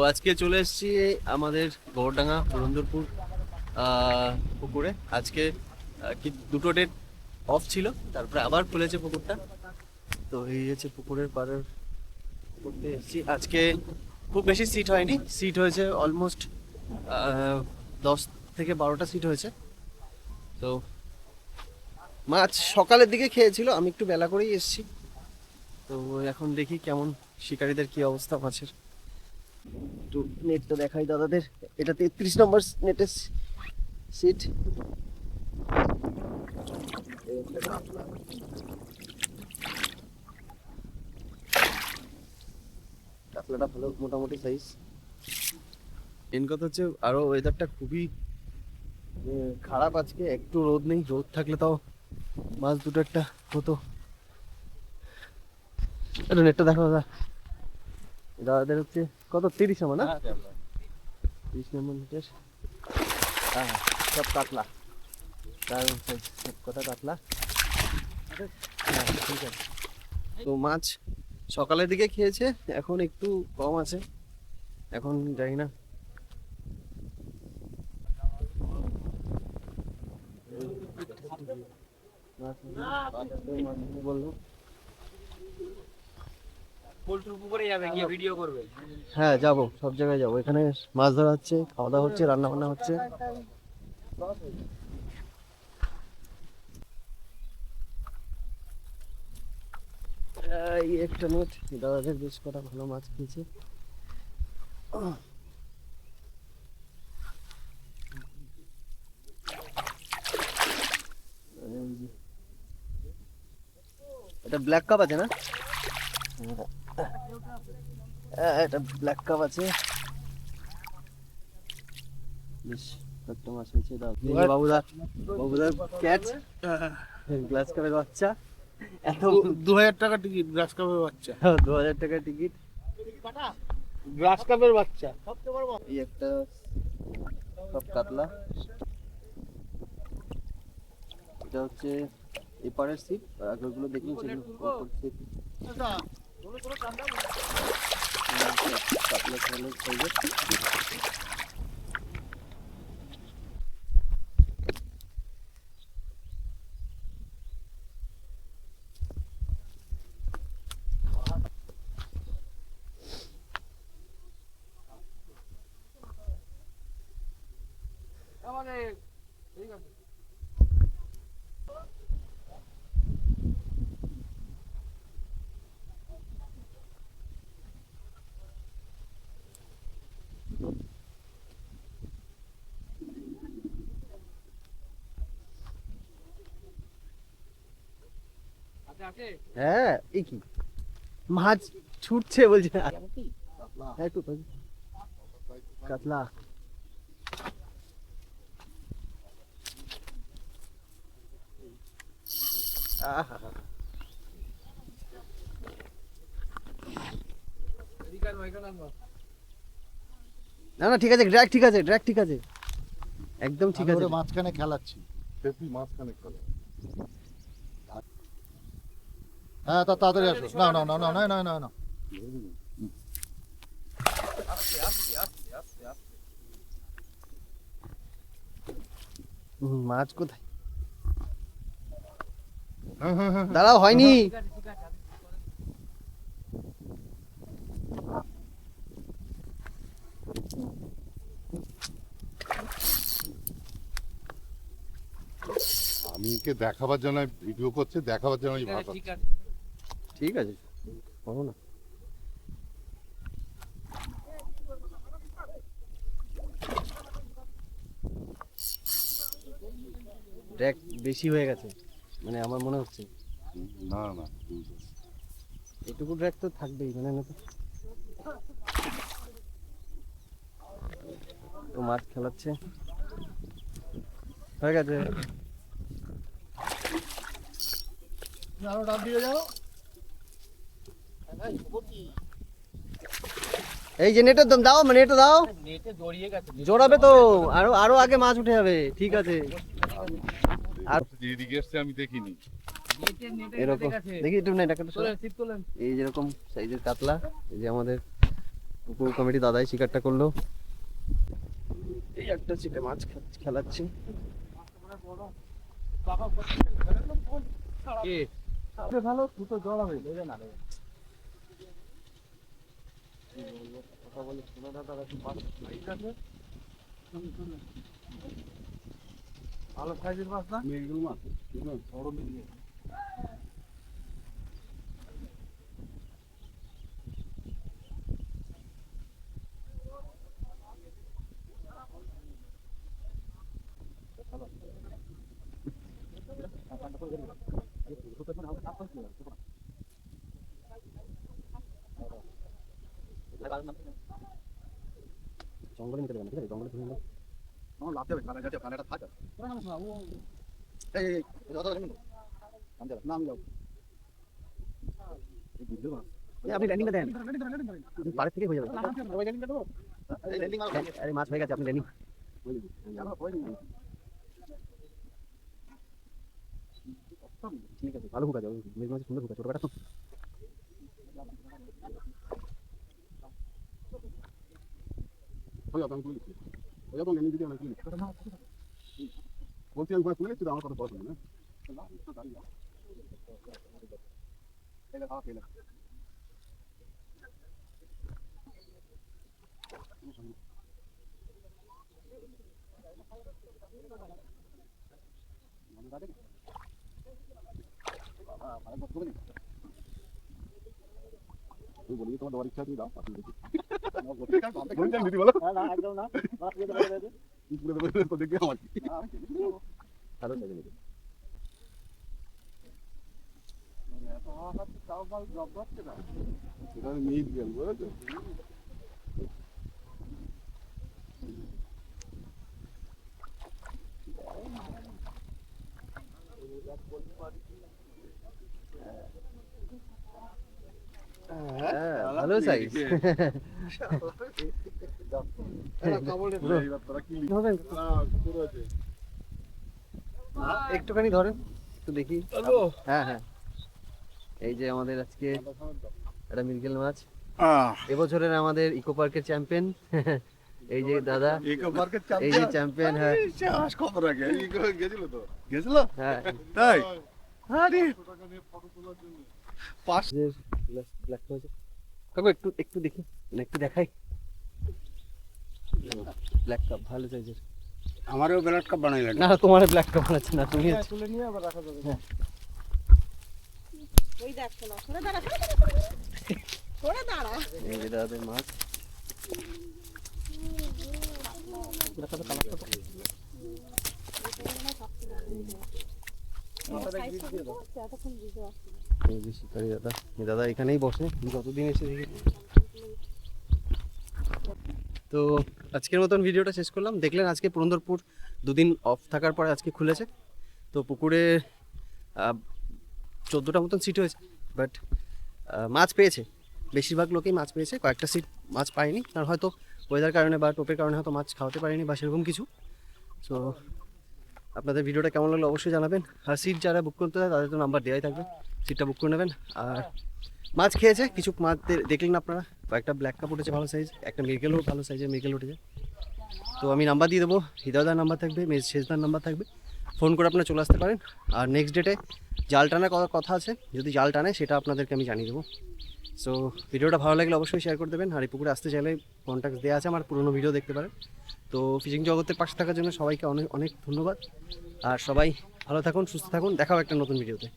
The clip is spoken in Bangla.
আজকে চলে এসেছি আমাদের গৌরডাঙ্গা বরন্দরপুর পুকুরে। আজকে কি দুটো ডেট অফ ছিল, তারপরে আবার খুলেছে পুকুরটা। তো এই হচ্ছে পুকুরের পাড়ের করতে এসেছি। আজকে খুব বেশি সিট হয়নি, সিট হয়েছে অলমোস্ট 10 থেকে 12টা সিট হয়েছে। তো মাছ সকালের দিকে খেয়েছিল, আমি একটু বেলা করেই এসেছি। তো এখন দেখি কেমন শিকারীদের কি অবস্থা মাছের। একটু নেটটা দেখাই দাদাদের। এটা 33 নম্বর নেটের সিট। কাতলাটা ভালো মোটামুটি সাইজ। মেন কথা হচ্ছে আরো ওয়েদারটা খুবই খারাপ আজকে, একটু রোদ নেই। রোদ থাকলে তাও মাছ দুটো একটা হতো। এটা নেটটা দেখো দাদা। দাদাদের হচ্ছে কত 30 নম্বর না? 30 নম্বর নেটের। হ্যাঁ সব কাতলা, কথা কাতলা। হ্যাঁ ঠিক আছে। তো মাছ সকালের দিকে খেয়েছে, এখন একটু কম আছে। এখন যাই না, বললো হ্যাঁ যাবো, সব জায়গায় যাবো। এখানে মাছ ধরা হচ্ছে, খাওয়া দাওয়া হচ্ছে, রান্না বান্না হচ্ছে। এই একটা নেট, দাদাদের বেশ কটা ভালো মাছ খেয়েছে। এটা ব্ল্যাক কাপ আছে না? এটা ব্ল্যাক কাপ আছে। বেশ কয়েকটা মাছ হয়েছে। বাবুদা বাবুদার ক্যাচ, গ্লাস কাপের বাচ্চা। এত 2000 টাকা টিকিট, গ্রাস কাপের বাচ্চা। 2000 টাকা টিকিট, গ্রাস কাপের বাচ্চা। এই একটা সব কাতলা। এটা হচ্ছে এপারের সিট, আর আগেরগুলো দেখুন সেগুলো সিট। কাতলা খালের সাইজের। হ্যাঁ এই কি মাছ ছুটছে বলছে। হ্যাঁ একটু কাতলা। না না ঠিক আছে, ড্র্যাগ ঠিক আছে, ড্র্যাগ ঠিক আছে, একদম ঠিক আছে। মাঝখানে খেলাচ্ছি, মাঝখানে খেলা। হ্যাঁ তাড়াতাড়ি আসো। না না না না না না না না, মাছ কোথায়? দাঁড়াও, হয়নি। আমি কে দেখাবার জন্য ভিডিও করছে, দেখাবার জন্য ঠিক আছে করো না। ড্র্যাগ বেশি হয়ে গেছে মানে আমার মনে হচ্ছে। না না, এটুকু ড্র্যাগ তো থাকবেই মানে না তো। মাছ খেলাচ্ছে, হয়ে গেছে। এই যে নেটের দাম দাও, নেটে দাও, জোড়াবে তো, আরো আরো আগে মাছ উঠে যাবে। ঠিক আছে। আর যেদিকে এসছে আমি দেখিনি। এরকম দেখি একটু না, এটাকে এই যেরকম সাইজের কাতলা, এই যে আমাদের পুকুর কমিটি দাদাই শিকারটা করলো। এই একটা চিটে মাছ খেলাচ্ছি। ভালো দুটো জল হবে না কথা বলে শোনা দাদা, ভালো সাইজের মাছ না, মিরগুল মাছ বড় মিরগুল। জঙ্গলে নিতে দেবেন, ঠিক আছে? জঙ্গলে ধরে আমার লাভ দেবে, কানে যাতে কানেটা থাকে। এই এই যত জানেন নাম যাও, নাম যাও। এই বুঝলো না, আপনি ল্যান্ডিংটা দেন, পাড়ে থেকে হয়ে যাবে। ওই ল্যান্ডিংটা দেবো, এই ল্যান্ডিং মারো। আরে মাছ হয়ে গেছে, আপনি ল্যান্ডিং ঠিক আছে। ভালো হুক আছে, মেঘ মাছ সুন্দর হুক আছে, ছোট কাটা তো। বলছি আমি তুলে তুই আমার কথা বল না। বলি তোমার দেওয়ার ইচ্ছা তুমি দাও, দিদি বলো না একদম না, দেখে আমার ভালো লাগে নাকি? ভালো সাইজ। একটুখানি ধরেন একটু দেখি। হ্যাঁ হ্যাঁ, এই যে আমাদের আজকে একটা মৃগেল মাছ, এবছরের আমাদের ইকো পার্কের চ্যাম্পিয়ন। এই যে দাদা ইকো পার্কের এই যে চ্যাম্পিয়ন। হ্যাঁ খবর রাখে গেছিল তো, গেছিল হ্যাঁ তাই। আরে কাকু একটু একটু দেখি না, একটু দেখাই। ব্ল্যাক কাপ ভালো সাইজের। আমারও ব্লাড কাপ বানাইলেন না তোমার ব্ল্যাক কাপ বানাচ্ছে না, তুমি তুলে নিয়ে আবার রাখা যাবে। ওই দেখো না, সরে দাঁড়া, সরে দাঁড়া। এই যে দাদাদের মাছ। এই যে শিকারি দাদা, এই দাদা এখানেই বসে, যতদিন এসে দেখি। তো আজকের মতন ভিডিওটা শেষ করলাম। দেখলেন আজকে পুরন্দরপুর দুদিন অফ থাকার পরে আজকে খুলেছে। তো পুকুরে 14টা মতন সিট হয়েছে, বাট মাছ পেয়েছে, বেশিরভাগ লোকেই মাছ পেয়েছে। কয়েকটা সিট মাছ পায়নি, কারণ হয়তো ওয়েদার কারণে বা টোপের কারণে হয়তো মাছ খাওয়াতে পারেনি বা সেরকম কিছু। সো আপনাদের ভিডিওটা কেমন লাগলো অবশ্যই জানাবেন। আর সিট যারা বুক করতে হয় তাদের তো নাম্বার দেওয়াই থাকবে, সিটটা বুক করে নেবেন। আর মাছ খেয়েছে কিছু মাছ দেখলেন আপনারা, কয়েকটা ব্ল্যাক কাপ উঠেছে ভালো সাইজ, একটা মৃগেলও ভালো সাইজের মৃগেল উঠেছে। তো আমি নাম্বার দিয়ে দেবো, হৃদয়দার নাম্বার থাকবে, শেষদার নাম্বার থাকবে, ফোন করে আপনারা চলে আসতে পারেন। আর নেক্সট ডেটে জাল টানার কথা আছে, যদি জাল টানে সেটা আপনাদেরকে আমি জানিয়ে দেবো। সো ভিডিওটা ভালো লাগলে অবশ্যই শেয়ার করে দেবেন। আর এই পুকুরে আসতে চাইলে কন্ট্যাক্ট দেওয়া আছে, আমার পুরোনো ভিডিও দেখতে পারেন। তো ফিশিং জগতের পাশে থাকার জন্য সবাইকে অনেক অনেক ধন্যবাদ। আর সবাই ভালো থাকুন, সুস্থ থাকুন, দেখাও একটা নতুন ভিডিওতে।